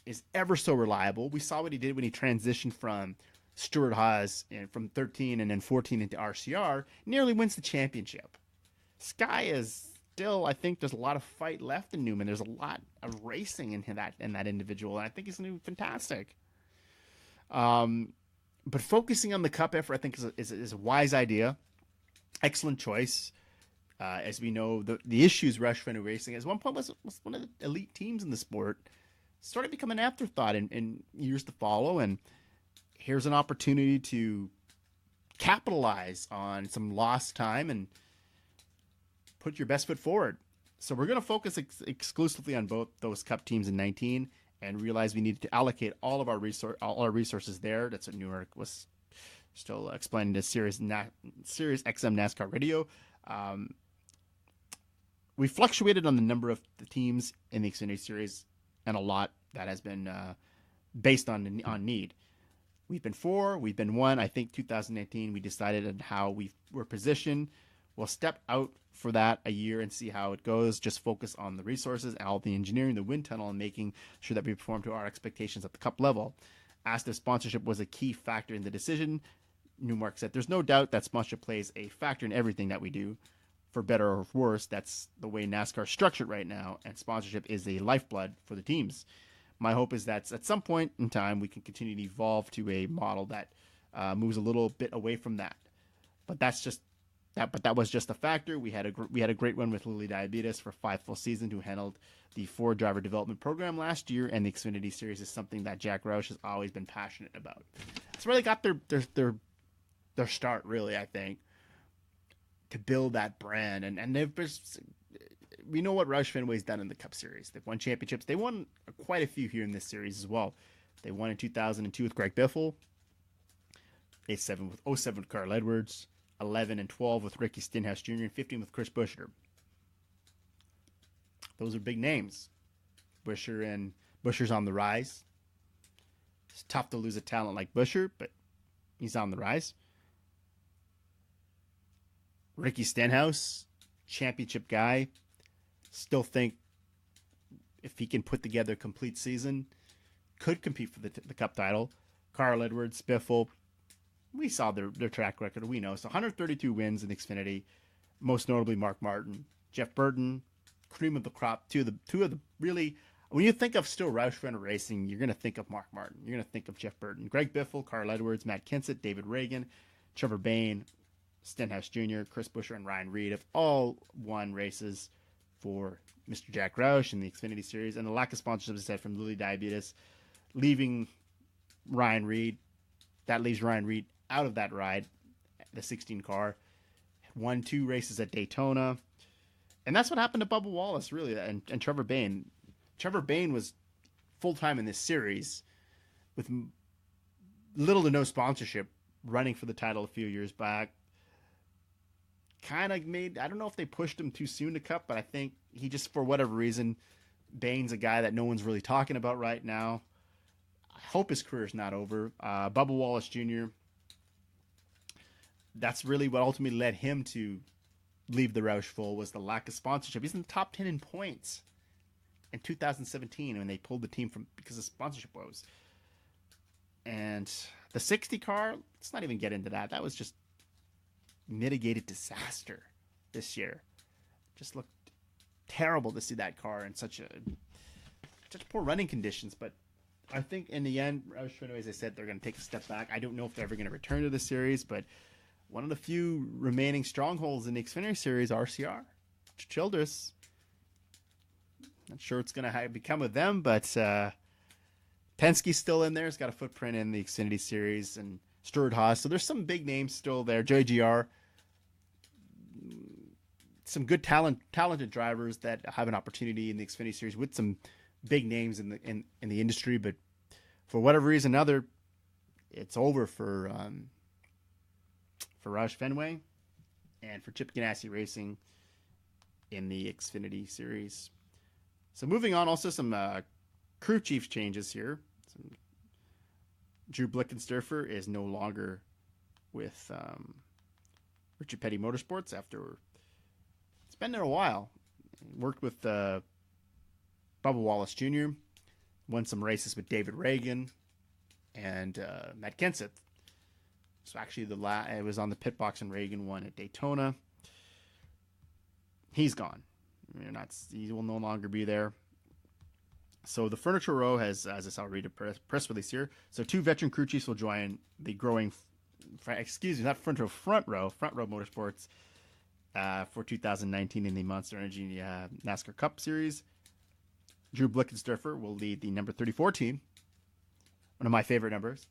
is ever so reliable. We saw what he did when he transitioned from Stewart Haas and from 13 and then 14 into RCR, nearly wins the championship. Sky is still, I think there's a lot of fight left in Newman. There's a lot of racing in that individual, and I think he's going to be fantastic. But focusing on the Cup effort, I think, is a wise idea. Excellent choice. As we know, the issues Roush Fenway Racing at one point was one of the elite teams in the sport. Started to become an afterthought in years to follow, and here's an opportunity to capitalize on some lost time and put your best foot forward. So we're going to focus exclusively on both those Cup teams in 19, and realize we needed to allocate all our resources there. That's what Newark was still explaining to Sirius XM NASCAR Radio. We fluctuated on the number of the teams in the Xfinity Series, and a lot that has been based on need. We've been 4, we've been 1. I think 2018 we decided on how we were positioned. We'll step out for that a year and see how it goes. Just focus on the resources, all the engineering, the wind tunnel, and making sure that we perform to our expectations at the Cup level. Asked if sponsorship was a key factor in the decision, Newmark said, "There's no doubt that sponsorship plays a factor in everything that we do. For better or worse, that's the way NASCAR is structured right now, and sponsorship is a lifeblood for the teams. My hope is that at some point in time we can continue to evolve to a model that moves a little bit away from that. But that's that was just a factor. We had a great one with Lily Diabetes for 5 full seasons, who handled the Ford driver development program last year, and the Xfinity Series is something that Jack Roush has always been passionate about. It's where they got their start, really, I think, to build that brand, and they've just, we know what Roush Fenway's done in the Cup Series. They've won championships. They won quite a few here in this series as well. They won in 2002 with Greg Biffle, '07 with Carl Edwards, 11 and 12 with Ricky Stenhouse Jr., and 15 with Chris Buescher. Those are big names. Buescher's on the rise. It's tough to lose a talent like Buescher, but he's on the rise. Ricky Stenhouse, championship guy. Still think if he can put together a complete season, could compete for the Cup title. Carl Edwards, Biffle, we saw their track record. We know. So 132 wins in Xfinity, most notably Mark Martin, Jeff Burton, cream of the crop. Two of the really, when you think of still Roush Fenway Racing, you're going to think of Mark Martin. You're going to think of Jeff Burton, Greg Biffle, Carl Edwards, Matt Kenseth, David Reagan, Trevor Bayne, Stenhouse Jr., Chris Buescher, and Ryan Reed have all won races for Mr. Jack Roush in the Xfinity Series. And the lack of sponsorship, as I said, from Lilly Diabetes, leaving Ryan Reed. That leaves Ryan Reed out of that ride, the 16 car. Won 2 races at Daytona. And that's what happened to Bubba Wallace, really, and Trevor Bayne. Trevor Bayne was full-time in this series with little to no sponsorship, running for the title a few years back. Kind of made, I don't know if they pushed him too soon to Cup, but I think he just, for whatever reason, Bayne's a guy that no one's really talking about right now. I hope his career's not over. Bubba Wallace Jr., that's really what ultimately led him to leave the Roush Full, was the lack of sponsorship. He's in the top 10 in points in 2017 when they pulled the team from because of sponsorship woes. And the 60 car, let's not even get into that. That was just mitigated disaster this year. Just looked terrible to see that car in such poor running conditions. But I think in the end, Roush Fenway, as I said, they're going to take a step back. I don't know if they're ever going to return to the series, but one of the few remaining strongholds in the Xfinity Series, RCR, Childress. Not sure what's going to become of them, but Penske's still in there. He's got a footprint in the Xfinity Series, and Stewart-Haas. So there's some big names still there. JGR. Some good talented drivers that have an opportunity in the Xfinity Series with some big names in the industry, but for whatever reason or another, it's over for Roush Fenway and for Chip Ganassi Racing in the Xfinity Series. So moving on, also some crew chief changes here. Drew Blickensderfer is no longer with Richard Petty Motorsports after it's been there a while. He worked with Bubba Wallace Jr., won some races with David Reagan and Matt Kenseth. So actually, it was on the pit box, and Reagan won at Daytona. He's gone. He will no longer be there. So the Furniture Row has, as I saw, read a press release here. So 2 veteran crew chiefs will join the growing, Front Row Motorsports for 2019 in the Monster Energy NASCAR Cup Series. Drew Blickensderfer will lead the number 34 team, one of my favorite numbers,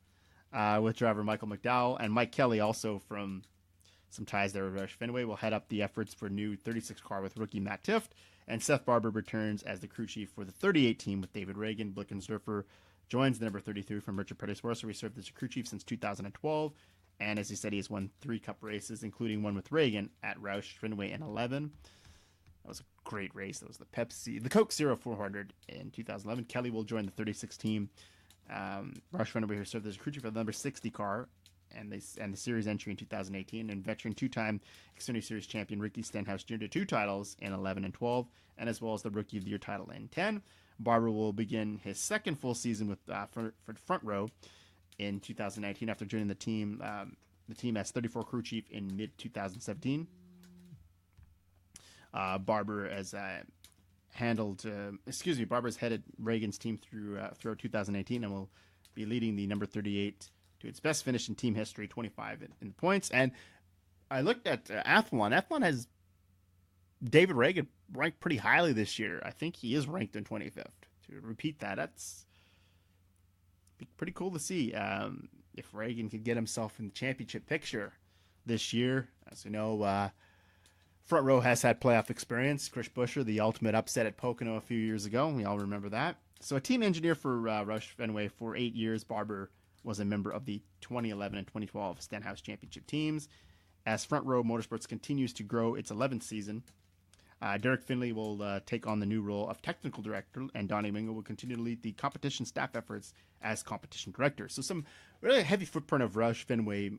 with driver Michael McDowell, and Mike Kelly, also from some ties there with Roush Fenway, will head up the efforts for new 36 car with rookie Matt Tifft, and Seth Barber returns as the crew chief for the 38 team with David Reagan. Blickensderfer joins the number 33 from Richard Petty Motorsports, where he served as a crew chief since 2012, and as he said, he has won 3 Cup races, including one with Reagan at Roush Fenway in 11. That was a great race. That was the Coke 0400 in 2011. Kelly will join the 36 team. Roush Fenway, who served as a crew chief for the number 60 car and the series entry in 2018, and veteran 2-time Xfinity Series champion Ricky Stenhouse Jr. 2 titles in 11 and 12, and as well as the Rookie of the Year title in 10. Barber will begin his second full season with for Front Row in 2019 after joining the team as 34 crew chief in mid-2017. Barber has Barber's headed Reagan's team throughout 2018 and will be leading the number 38 to its best finish in team history, 25 in the points. And I looked at Athlon. Athlon has David Reagan ranked pretty highly this year. I think he is ranked in 25th. To repeat that, that's pretty cool to see. If Reagan could get himself in the championship picture this year, as we know, Front Row has had playoff experience. Chris Buescher, the ultimate upset at Pocono a few years ago. We all remember that. So a team engineer for Roush Fenway for 8 years, Barber was a member of the 2011 and 2012 Stenhouse Championship teams. As Front Row Motorsports continues to grow its 11th season, Derek Finley will take on the new role of technical director, and Donnie Mingo will continue to lead the competition staff efforts as competition director. So some really heavy footprint of Roush Fenway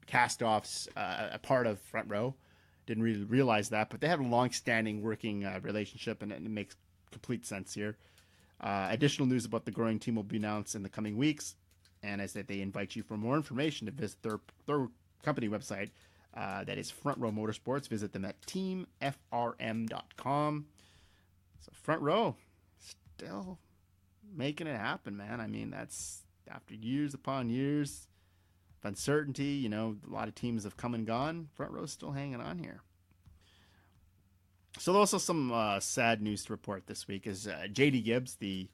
cast-offs, a part of Front Row. Didn't really realize that, but they have a long-standing working relationship, and it makes complete sense here. Additional news about the growing team will be announced in the coming weeks, and as that they invite you for more information to visit their company website. That is Front Row Motorsports. Visit them at teamfrm.com. So Front Row, still making it happen, man. I mean, that's after years upon years of uncertainty. You know, a lot of teams have come and gone. Front Row's still hanging on here. So also some sad news to report this week is J.D. Gibbs, the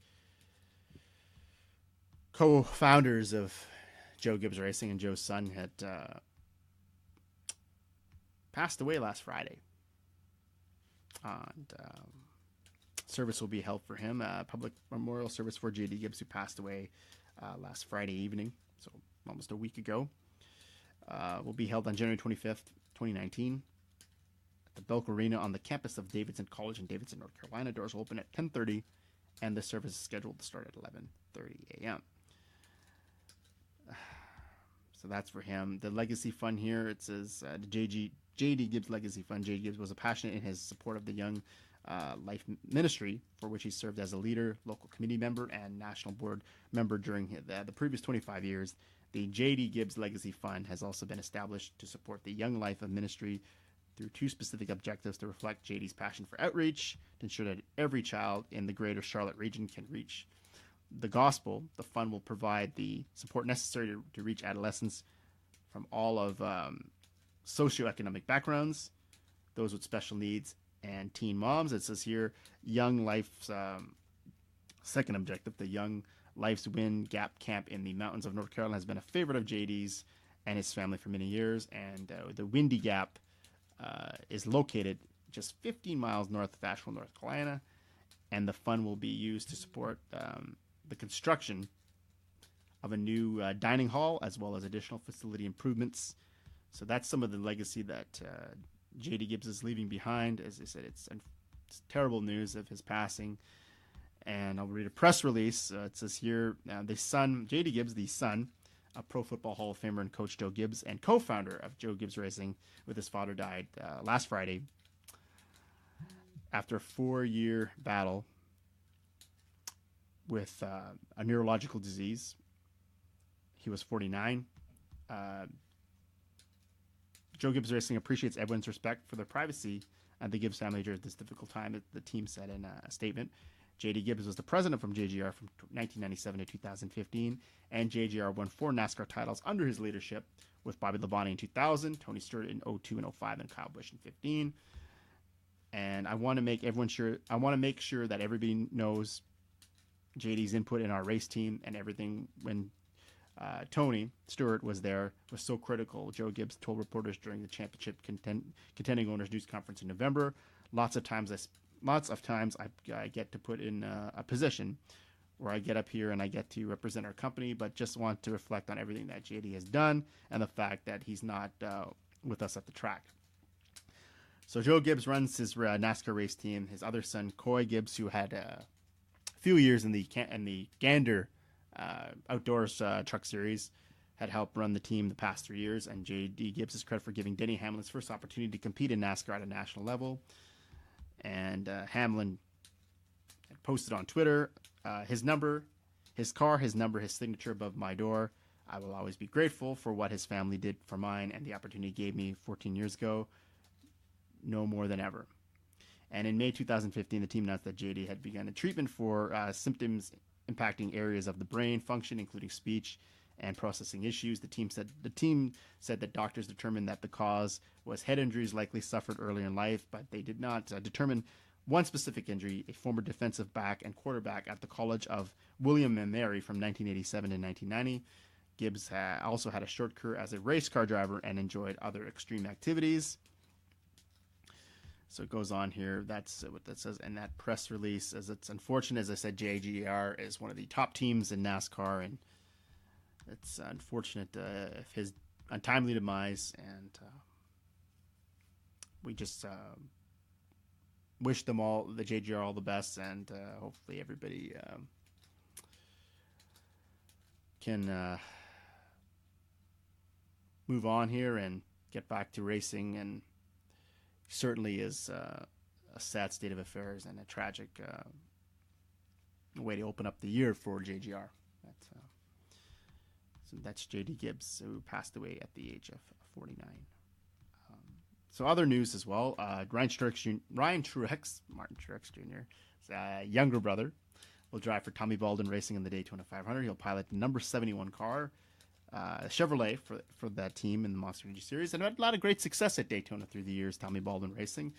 co-founders of Joe Gibbs Racing and Joe's son, had passed away last Friday. And service will be held for him, public memorial service for J.D. Gibbs, who passed away last Friday evening, so almost a week ago. Will be held on January 25th, 2019. The Belk Arena on the campus of Davidson College in Davidson, North Carolina. Doors will open at 10:30, and the service is scheduled to start at 11:30 a.m. So that's for him. The legacy fund here, it says the J.D. Gibbs Legacy Fund. J.D. Gibbs was passionate in his support of the Young Life Ministry, for which he served as a leader, local committee member, and national board member during the previous 25 years. The J.D. Gibbs Legacy Fund has also been established to support the Young Life of Ministry through two specific objectives: to reflect J.D.'s passion for outreach, to ensure that every child in the greater Charlotte region can reach the gospel. The fund will provide the support necessary to reach adolescents from all of socioeconomic backgrounds, those with special needs, and teen moms. It says here, Young Life's second objective, the Young Life's Win Gap Camp in the mountains of North Carolina, has been a favorite of JD's and his family for many years. And the Windy Gap is located just 15 miles north of Asheville, North Carolina. And the fund will be used to support the construction of a new dining hall, as well as additional facility improvements. So that's some of the legacy that J.D. Gibbs is leaving behind. As I said, it's terrible news of his passing. And I'll read a press release. It says here, the son, J.D. Gibbs, the son of Pro Football Hall of Famer and coach Joe Gibbs, and co-founder of Joe Gibbs Racing, with his father, died last Friday after a 4-year battle with a neurological disease. He was 49. Joe Gibbs Racing appreciates everyone's respect for their privacy and the Gibbs family during this difficult time, the team said in a statement. J.D. Gibbs was the president from JGR from 1997 to 2015, and JGR won 4 NASCAR titles under his leadership, with Bobby Labonte in 2000, Tony Stewart in 02 and 05, and Kyle Busch in 15. And I want to make sure that everybody knows JD's input in our race team and everything. When Tony Stewart was there, was so critical. Joe Gibbs told reporters during the championship contending owners news conference in November, lots of times I get to put in a position where I get up here and I get to represent our company, but just want to reflect on everything that JD has done and the fact that he's not with us at the track. So Joe Gibbs runs his NASCAR race team. His other son, Coy Gibbs, who had a few years in the Gander Outdoors Truck Series, had helped run the team the past 3 years. And J.D. Gibbs is credit for giving Denny Hamlin his first opportunity to compete in NASCAR at a national level. And Hamlin had posted on Twitter, his number, his car, his number, his signature above my door. I will always be grateful for what his family did for mine and the opportunity he gave me 14 years ago, no more than ever. And in May 2015, the team announced that JD had begun a treatment for symptoms impacting areas of the brain function, including speech and processing issues. The team said that doctors determined that the cause was head injuries likely suffered earlier in life, but they did not determine one specific injury. A former defensive back and quarterback at the College of William and Mary from 1987 to 1990. Gibbs also had a short career as a race car driver and enjoyed other extreme activities. So it goes on here. That's what that says in that press release. As it's unfortunate, as I said, JGR is one of the top teams in NASCAR, and it's unfortunate if his untimely demise. And we just wish them all, the JGR, all the best, and hopefully everybody can move on here and get back to racing. And certainly is a sad state of affairs and a tragic way to open up the year for JGR. So that's JD Gibbs, who passed away at the age of 49. So other news as well. Ryan Truex, Martin Truex Jr., his younger brother, will drive for Tommy Baldwin Racing in the Daytona 500. He'll pilot the number 71 car, Chevrolet, for that team in the Monster Energy Series, and had a lot of great success at Daytona through the years. Tommy Baldwin Racing,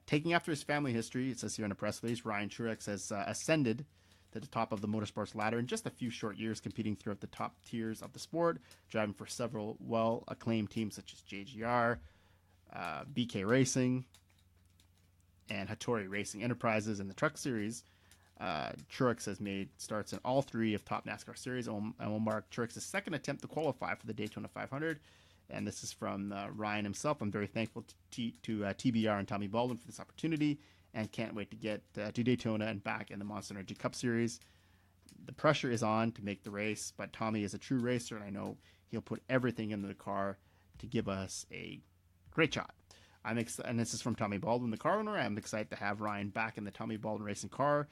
taking after his family history, it says here in a press release, Ryan Truex has ascended to the top of the motorsports ladder in just a few short years, competing throughout the top tiers of the sport, driving for several well-acclaimed teams such as JGR, BK Racing, and Hattori Racing Enterprises in the Truck Series. Truex has made starts in all three of top NASCAR series and will mark Truex's second attempt to qualify for the Daytona 500. And this is from Ryan himself. I'm very thankful to TBR and Tommy Baldwin for this opportunity and can't wait to get to Daytona and back in the Monster Energy Cup Series. The pressure is on to make the race, but Tommy is a true racer, and I know he'll put everything into the car to give us a great shot. And this is from Tommy Baldwin, the car owner. I'm excited to have Ryan back in the Tommy Baldwin Racing car.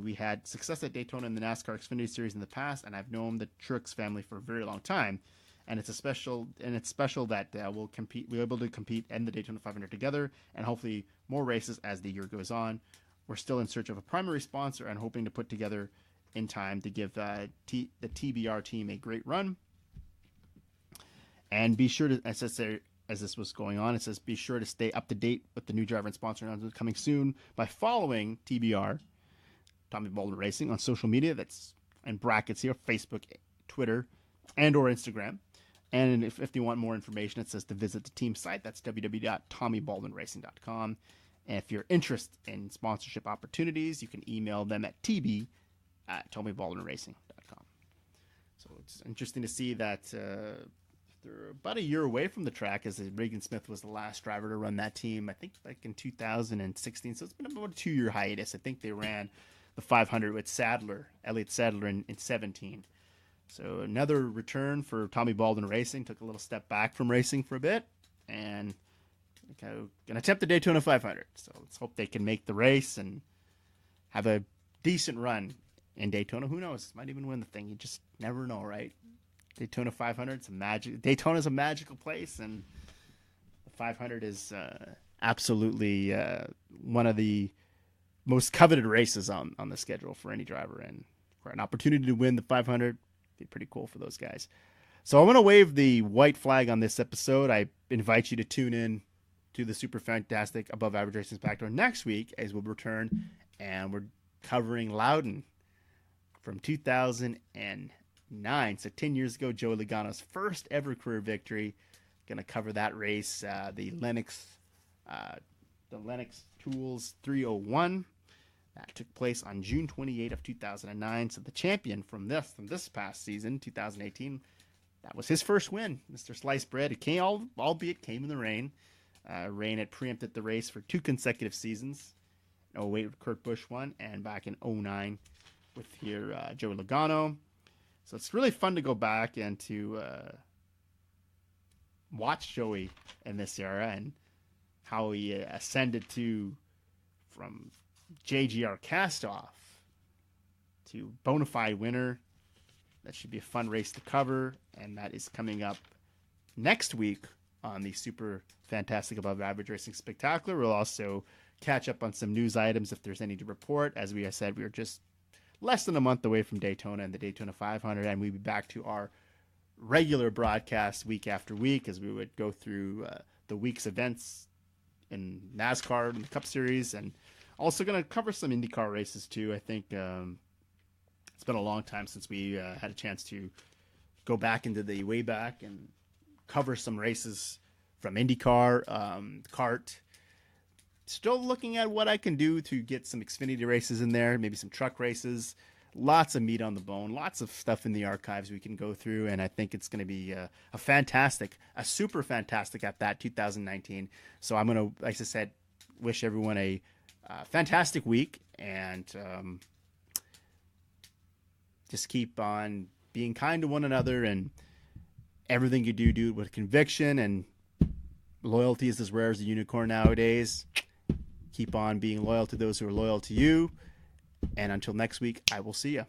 We had success at Daytona in the NASCAR Xfinity Series in the past, and I've known the Truex family for a very long time. And it's special that we'll be able to compete in the Daytona 500 together, and hopefully more races as the year goes on. We're still in search of a primary sponsor and hoping to put together in time to give the TBR team a great run. And be sure to, as this was going on, it says be sure to stay up to date with the new driver and sponsor announcements coming soon by following TBR, Tommy Baldwin Racing, on social media. That's in brackets here: Facebook, Twitter, and or Instagram. And if you want more information, it says to visit the team site. That's www.tommybaldwinracing.com. And if you're interested in sponsorship opportunities, you can email them at tb@tommybaldwinracing.com. So it's interesting to see that they're about a year away from the track, as Regan Smith was the last driver to run that team, I think, like in 2016. So it's been about a 2-year hiatus. I think they ran the 500 with Elliott Sadler in 17. So another return for Tommy Baldwin Racing. Took a little step back from racing for a bit and going to attempt the Daytona 500. So let's hope they can make the race and have a decent run in Daytona. Who knows? Might even win the thing. You just never know, right? Daytona 500, Daytona's a magical place, and the 500 is absolutely one of the most coveted races on the schedule for any driver. And for an opportunity to win the 500, be pretty cool for those guys. So I'm going to wave the white flag on this episode. I invite you to tune in to the super fantastic Above Average Racing Factor next week, as we'll return and we're covering Loudon from 2009. So 10 years ago, Joey Logano's first ever career victory. Going to cover that race, the Lennox Tools 301. That took place on June 28 of 2009. So the champion from this past season, 2018, that was his first win, Mr. Sliced Bread. It came, albeit came in the rain. Rain had preempted the race for 2 consecutive seasons. In 08, Kurt Busch won, and back in 09 with Joey Logano. So it's really fun to go back and to watch Joey in this era and how he ascended from JGR cast-off to bona fide winner. That should be a fun race to cover, and that is coming up next week on the Super Fantastic Above Average Racing Spectacular. We'll also catch up on some news items if there's any to report. As we said, we were just less than a month away from Daytona and the Daytona 500, and we'd be back to our regular broadcast week after week as we would go through the week's events in NASCAR and the Cup Series, and also going to cover some IndyCar races too. I think it's been a long time since we had a chance to go back into the way back and cover some races from IndyCar, kart. Still looking at what I can do to get some Xfinity races in there, maybe some truck races. Lots of meat on the bone, lots of stuff in the archives we can go through, and I think it's going to be a super fantastic at that 2019. So I'm going to, like I said, wish everyone a fantastic week, and just keep on being kind to one another, and everything you do it with conviction, and loyalty is as rare as a unicorn nowadays. Keep on being loyal to those who are loyal to you. And until next week, I will see you.